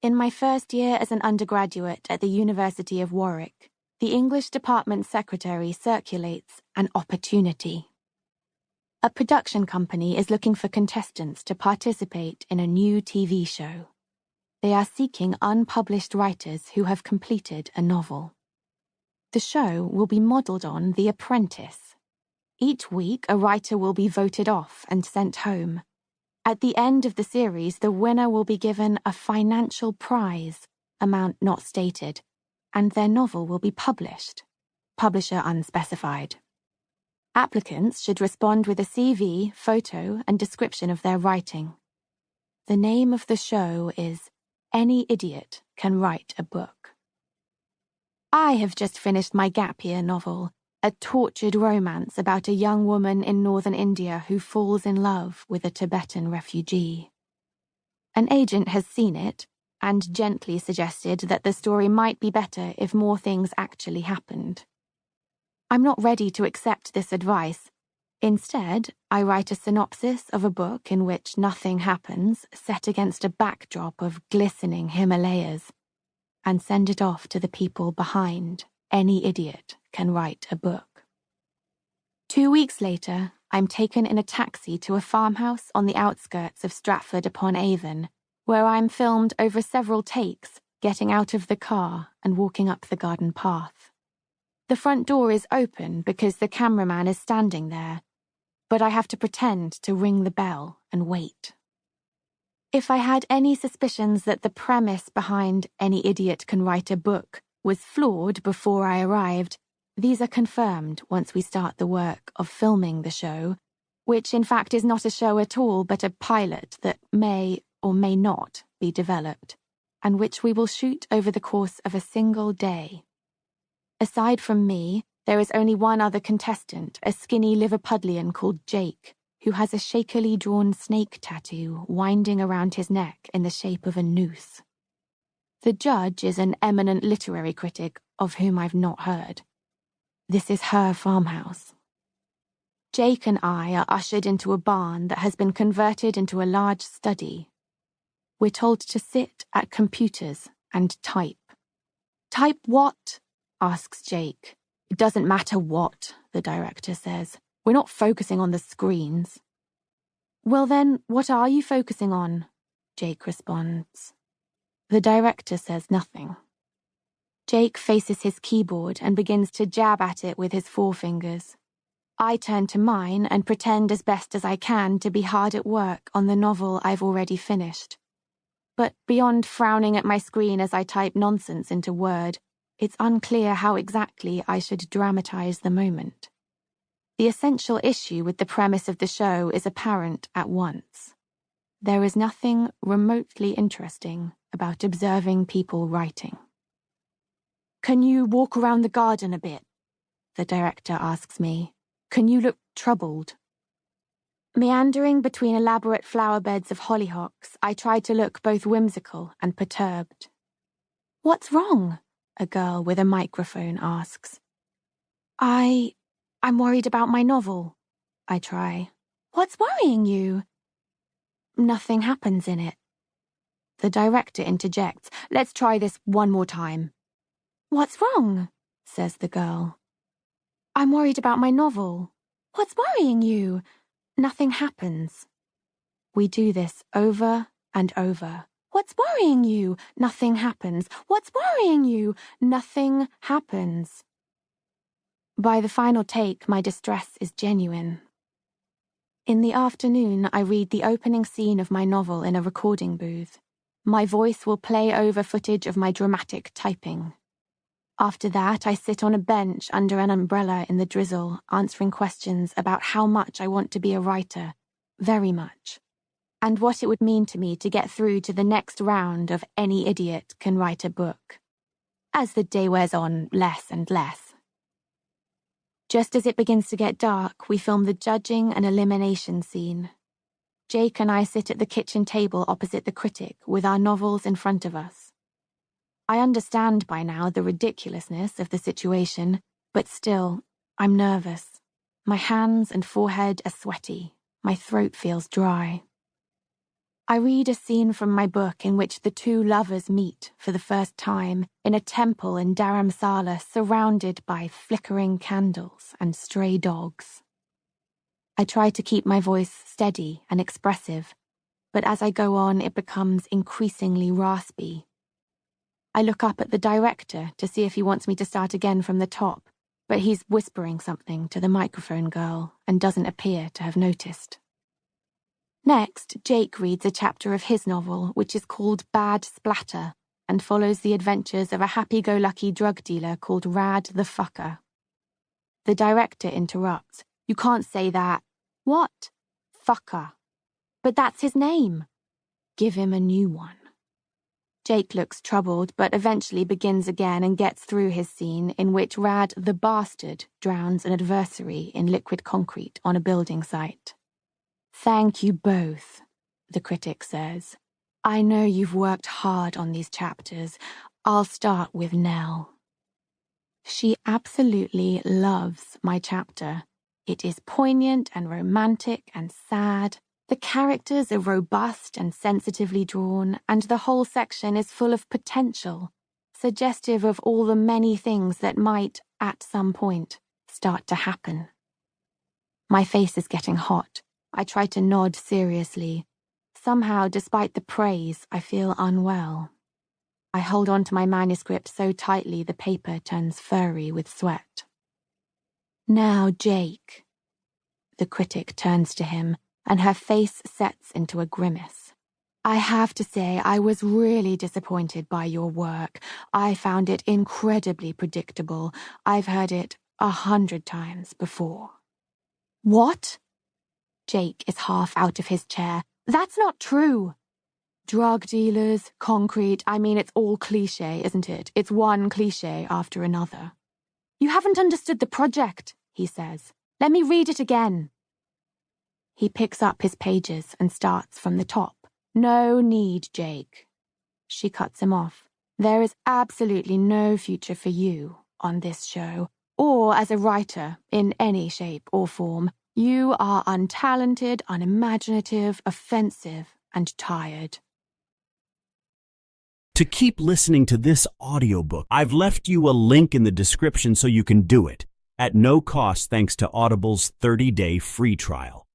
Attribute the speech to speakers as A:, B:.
A: In my first year as an undergraduate at the University of Warwick, the English department secretary circulates an opportunity. A production company is looking for contestants to participate in a new TV show. They are seeking unpublished writers who have completed a novel. The show will be modelled on The Apprentice. Each week, a writer will be voted off and sent home. At the end of the series, the winner will be given a financial prize, amount not stated, and their novel will be published. Publisher unspecified. Applicants should respond with a CV, photo, and description of their writing. The name of the show is Any Idiot Can Write a Book. I have just finished my gap year novel, a tortured romance about a young woman in northern India who falls in love with a Tibetan refugee. An agent has seen it and gently suggested that the story might be better if more things actually happened. I'm not ready to accept this advice. Instead, I write a synopsis of a book in which nothing happens, set against a backdrop of glistening Himalayas, and send it off to the people behind Any Idiot Can Write a Book. 2 weeks later, I'm taken in a taxi to a farmhouse on the outskirts of Stratford-upon-Avon, where I'm filmed over several takes, getting out of the car and walking up the garden path. The front door is open because the cameraman is standing there, but I have to pretend to ring the bell and wait. If I had any suspicions that the premise behind Any Idiot Can Write a Book was flawed before I arrived, these are confirmed once we start the work of filming the show, which in fact is not a show at all but a pilot that may or may not be developed, and which we will shoot over the course of a single day. Aside from me, there is only one other contestant, a skinny Liverpudlian called Jake, who has a shakily drawn snake tattoo winding around his neck in the shape of a noose. The judge is an eminent literary critic of whom I've not heard. This is her farmhouse. Jake and I are ushered into a barn that has been converted into a large study. We're told to sit at computers and type. Type what? Asks Jake. It doesn't matter what, the director says. We're not focusing on the screens. Well then, what are you focusing on? Jake responds. The director says nothing. Jake faces his keyboard and begins to jab at it with his forefingers. I turn to mine and pretend as best as I can to be hard at work on the novel I've already finished. But beyond frowning at my screen as I type nonsense into Word, it's unclear how exactly I should dramatize the moment. The essential issue with the premise of the show is apparent at once. There is nothing remotely interesting about observing people writing. Can you walk around the garden a bit? The director asks me. Can you look troubled? Meandering between elaborate flower beds of hollyhocks, I try to look both whimsical and perturbed. What's wrong? A girl with a microphone asks. I'm worried about my novel. I try. What's worrying you? Nothing happens in it. The director interjects. Let's try this one more time. What's wrong? Says the girl. I'm worried about my novel. What's worrying you? Nothing happens. We do this over and over. What's worrying you? Nothing happens. What's worrying you? Nothing happens. By the final take, my distress is genuine. In the afternoon, I read the opening scene of my novel in a recording booth. My voice will play over footage of my dramatic typing. After that, I sit on a bench under an umbrella in the drizzle, answering questions about how much I want to be a writer, very much, and what it would mean to me to get through to the next round of Any Idiot Can Write a Book. As the day wears on, less and less. Just as it begins to get dark, we film the judging and elimination scene. Jake and I sit at the kitchen table opposite the critic with our novels in front of us. I understand by now the ridiculousness of the situation, but still, I'm nervous. My hands and forehead are sweaty. My throat feels dry. I read a scene from my book in which the two lovers meet for the first time in a temple in Dharamsala surrounded by flickering candles and stray dogs. I try to keep my voice steady and expressive, but as I go on it becomes increasingly raspy. I look up at the director to see if he wants me to start again from the top, but he's whispering something to the microphone girl and doesn't appear to have noticed. Next, Jake reads a chapter of his novel, which is called Bad Splatter, and follows the adventures of a happy-go-lucky drug dealer called Rad the Fucker. The director interrupts. "You can't say that." "What?" "Fucker." "But that's his name." "Give him a new one." Jake looks troubled, but eventually begins again and gets through his scene in which Rad the Bastard drowns an adversary in liquid concrete on a building site. "Thank you both," the critic says. "I know you've worked hard on these chapters. I'll start with Nell." She absolutely loves my chapter. It is poignant and romantic and sad. The characters are robust and sensitively drawn, and the whole section is full of potential, suggestive of all the many things that might, at some point, start to happen. My face is getting hot. I try to nod seriously. Somehow, despite the praise, I feel unwell. I hold on to my manuscript so tightly the paper turns furry with sweat. "Now, Jake." The critic turns to him, and her face sets into a grimace. "I have to say I was really disappointed by your work. I found it incredibly predictable. I've heard it 100 times before." "What?" Jake is half out of his chair. "That's not true." "Drug dealers, concrete, it's all cliché, isn't it? It's one cliché after another." "You haven't understood the project," he says. "Let me read it again." He picks up his pages and starts from the top. "No need, Jake." She cuts him off. "There is absolutely no future for you on this show, or as a writer in any shape or form. You are untalented, unimaginative, offensive, and tired."
B: To keep listening to this audiobook, I've left you a link in the description so you can do it, at no cost thanks to Audible's 30-day free trial.